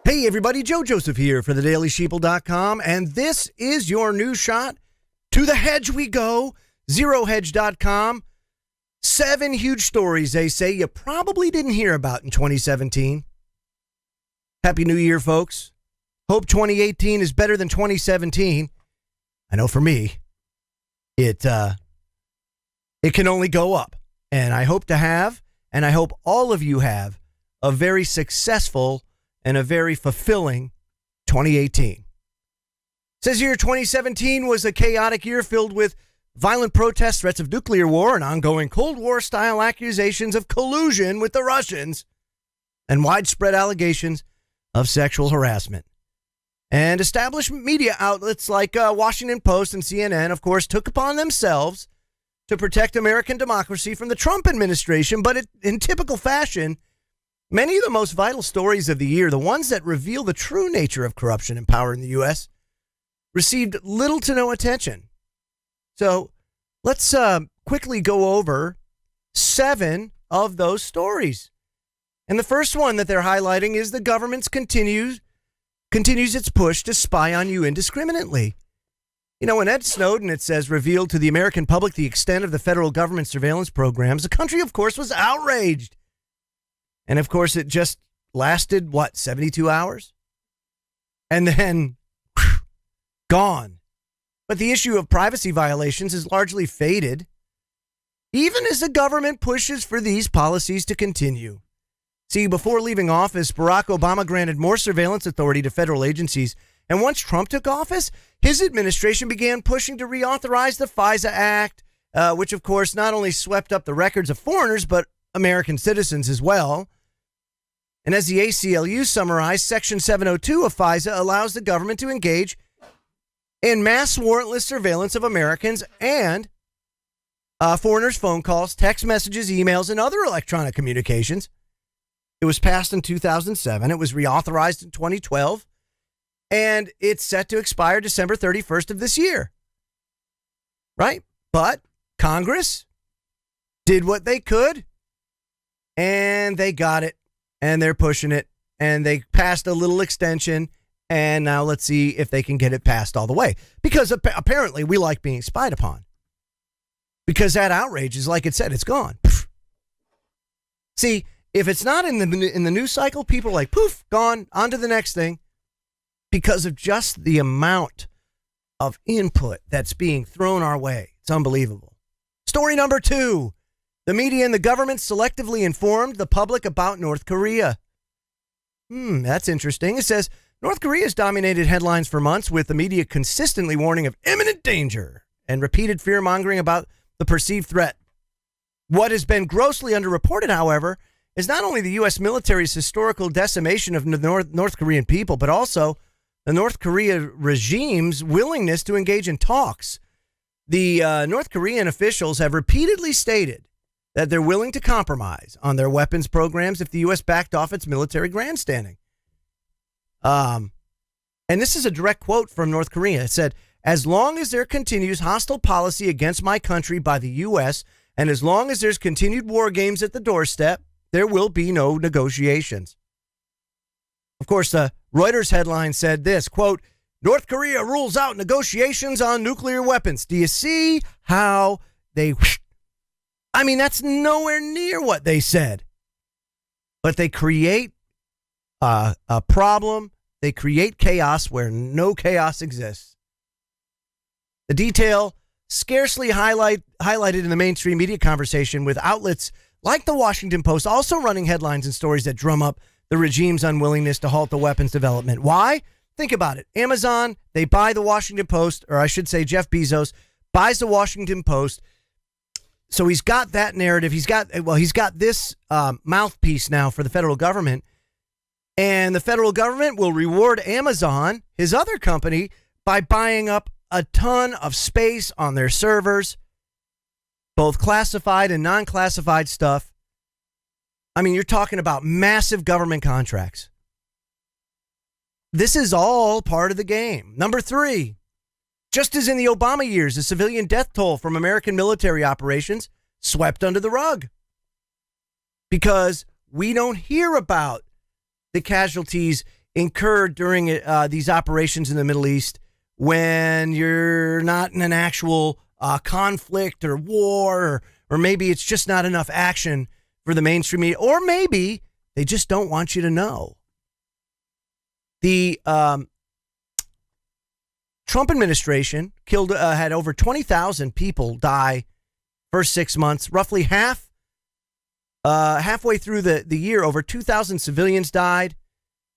Hey everybody, Joe Joseph here for thedailysheeple.com, and this is your new shot. To the hedge we go, zerohedge.com. 7 huge stories they say you probably didn't hear about in 2017. Happy New Year, folks. Hope 2018 is better than 2017. I know for me, it can only go up. And I hope to have, and I hope all of you have, a very successful and a very fulfilling 2018. Says here 2017 was a chaotic year filled with violent protests, threats of nuclear war, and ongoing Cold War-style accusations of collusion with the Russians, and widespread allegations of sexual harassment. And established media outlets like Washington Post and CNN, of course, took upon themselves to protect American democracy from the Trump administration, but in typical fashion, many of the most vital stories of the year, the ones that reveal the true nature of corruption and power in the U.S., received little to no attention. So let's quickly go over 7 of those stories. And the first one that they're highlighting is the government's continues its push to spy on you indiscriminately. You know, when Ed Snowden, it says, revealed to the American public the extent of the federal government surveillance programs, the country, of course, was outraged. And, of course, it just lasted, 72 hours? And then, gone. But the issue of privacy violations is largely faded, even as the government pushes for these policies to continue. See, before leaving office, Barack Obama granted more surveillance authority to federal agencies. And once Trump took office, his administration began pushing to reauthorize the FISA Act, which, of course, not only swept up the records of foreigners, but American citizens as well. And as the ACLU summarized, Section 702 of FISA allows the government to engage in mass warrantless surveillance of Americans and foreigners' phone calls, text messages, emails, and other electronic communications. It was passed in 2007. It was reauthorized in 2012. And it's set to expire December 31st of this year. Right? But Congress did what they could, and they got it. And they're pushing it, and they passed a little extension, and now let's see if they can get it passed all the way. Because apparently we like being spied upon. Because that outrage is, like it said, it's gone. Poof. See, if it's not in the news cycle, people are like, poof, gone, on to the next thing. Because of just the amount of input that's being thrown our way. It's unbelievable. Story number 2. The media and the government selectively informed the public about North Korea. That's interesting. It says, North Korea has dominated headlines for months, with the media consistently warning of imminent danger and repeated fear-mongering about the perceived threat. What has been grossly underreported, however, is not only the U.S. military's historical decimation of the North Korean people, but also the North Korea regime's willingness to engage in talks. The North Korean officials have repeatedly stated that they're willing to compromise on their weapons programs if the U.S. backed off its military grandstanding. And this is a direct quote from North Korea. It said, as long as there continues hostile policy against my country by the U.S., and as long as there's continued war games at the doorstep, there will be no negotiations. Of course, the Reuters headline said this, quote, North Korea rules out negotiations on nuclear weapons. Do you see how they... that's nowhere near what they said. But they create a problem. They create chaos where no chaos exists. The detail scarcely highlighted in the mainstream media conversation, with outlets like the Washington Post also running headlines and stories that drum up the regime's unwillingness to halt the weapons development. Why? Think about it. Amazon, they buy the Washington Post, or I should say Jeff Bezos buys the Washington Post. So he's got that narrative. He's got this mouthpiece now for the federal government. And the federal government will reward Amazon, his other company, by buying up a ton of space on their servers, both classified and non-classified stuff. You're talking about massive government contracts. This is all part of the game. Number 3, just as in the Obama years, the civilian death toll from American military operations swept under the rug. Because we don't hear about the casualties incurred during these operations in the Middle East when you're not in an actual conflict or war, or maybe it's just not enough action for the mainstream media, or maybe they just don't want you to know. The Trump administration had over 20,000 people die first 6 months, roughly halfway through the year. Over 2,000 civilians died.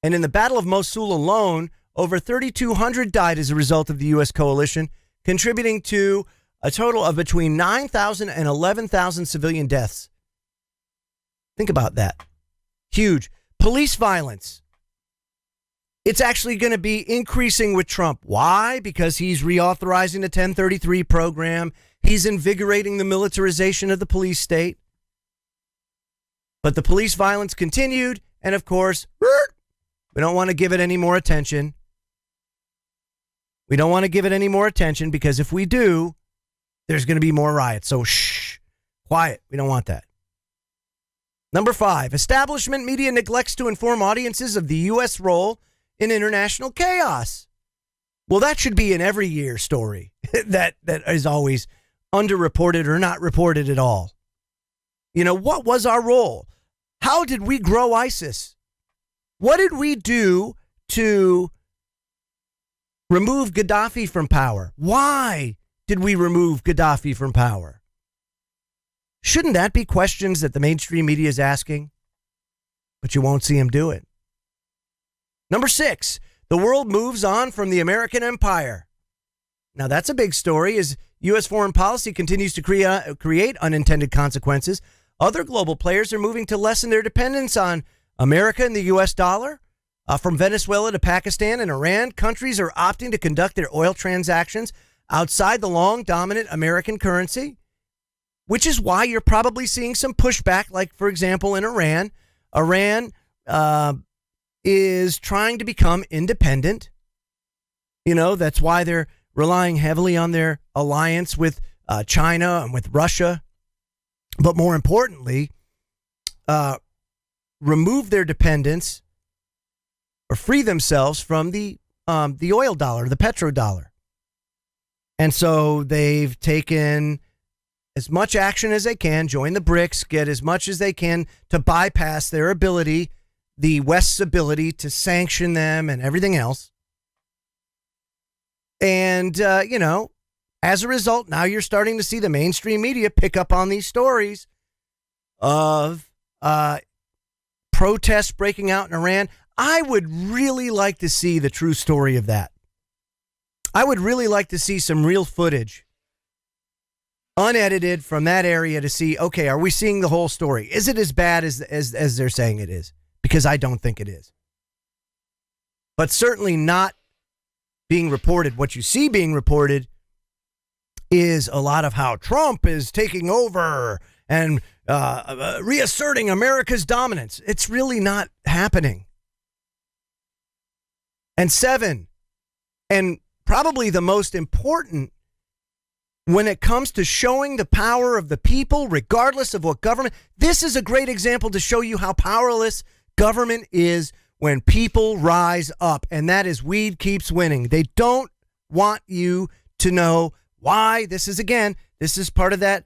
And in the Battle of Mosul alone, over 3,200 died as a result of the U.S. coalition, contributing to a total of between 9,000 and 11,000 civilian deaths. Think about that. Huge. Police violence. It's actually going to be increasing with Trump. Why? Because he's reauthorizing the 1033 program. He's invigorating the militarization of the police state. But the police violence continued. And of course, we don't want to give it any more attention. We don't want to give it any more attention because if we do, there's going to be more riots. So shh, quiet. We don't want that. Number 5, establishment media neglects to inform audiences of the U.S. role in international chaos. Well, that should be an every year story that is always underreported or not reported at all. You know, what was our role? How did we grow ISIS? What did we do to remove Gaddafi from power? Why did we remove Gaddafi from power? Shouldn't that be questions that the mainstream media is asking? But you won't see him do it. Number 6, the world moves on from the American empire. Now, that's a big story as U.S. foreign policy continues to create unintended consequences. Other global players are moving to lessen their dependence on America and the U.S. dollar. From Venezuela to Pakistan and Iran, countries are opting to conduct their oil transactions outside the long dominant American currency, which is why you're probably seeing some pushback, like, for example, in Iran. Iran is trying to become independent. You know, that's why they're relying heavily on their alliance with China and with Russia. But more importantly, remove their dependence or free themselves from the oil dollar, the petrodollar. And so they've taken as much action as they can, join the BRICS, get as much as they can to bypass their ability, the West's ability to sanction them and everything else. And, you know, as a result, now you're starting to see the mainstream media pick up on these stories of protests breaking out in Iran. I would really like to see the true story of that. I would really like to see some real footage, unedited, from that area to see, okay, are we seeing the whole story? Is it as bad as they're saying it is? Because I don't think it is. But certainly not being reported. What you see being reported is a lot of how Trump is taking over and reasserting America's dominance. It's really not happening. And 7, and probably the most important when it comes to showing the power of the people, regardless of what government, this is a great example to show you how powerless government is when people rise up. And that is weed keeps winning. They don't want you to know why. This is part of that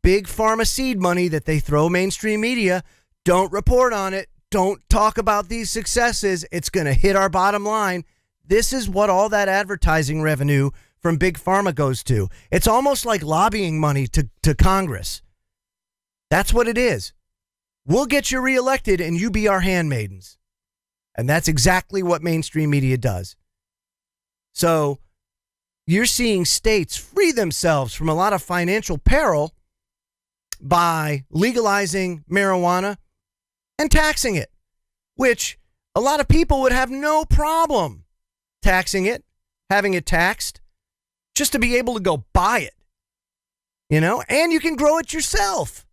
big pharma seed money that they throw mainstream media. Don't report on it. Don't talk about these successes. It's going to hit our bottom line. This is what all that advertising revenue from big pharma goes to. It's almost like lobbying money to Congress. That's what it is. We'll get you reelected and you be our handmaidens. And that's exactly what mainstream media does. So you're seeing states free themselves from a lot of financial peril by legalizing marijuana and taxing it, which a lot of people would have no problem taxing it, having it taxed, just to be able to go buy it, you know, and you can grow it yourself.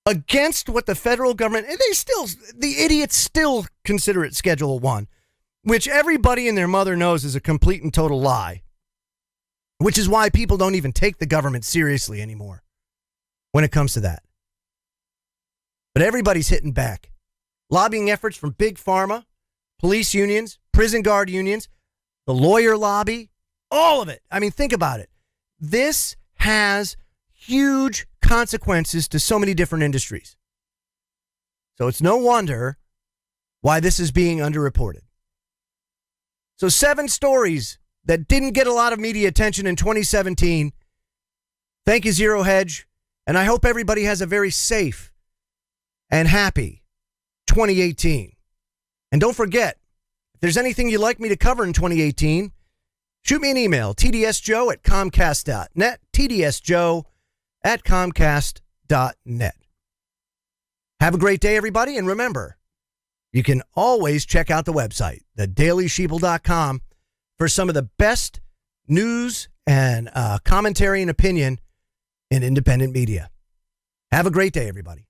Against what the federal government, and the idiots still consider it Schedule 1, which everybody and their mother knows is a complete and total lie, which is why people don't even take the government seriously anymore when it comes to that. But everybody's hitting back. Lobbying efforts from big pharma police unions, prison guard unions, the lawyer lobby, all of it. I mean, think about it. This has huge consequences to so many different industries. So it's no wonder why this is being underreported. So 7 stories that didn't get a lot of media attention in 2017. Thank you, Zero Hedge. And I hope everybody has a very safe and happy 2018. And don't forget, if there's anything you'd like me to cover in 2018, shoot me an email, tdsjoe@comcast.net, tdsjoe@comcast.net. Have a great day, everybody. And remember, you can always check out the website, thedailysheeple.com, for some of the best news and commentary and opinion in independent media. Have a great day, everybody.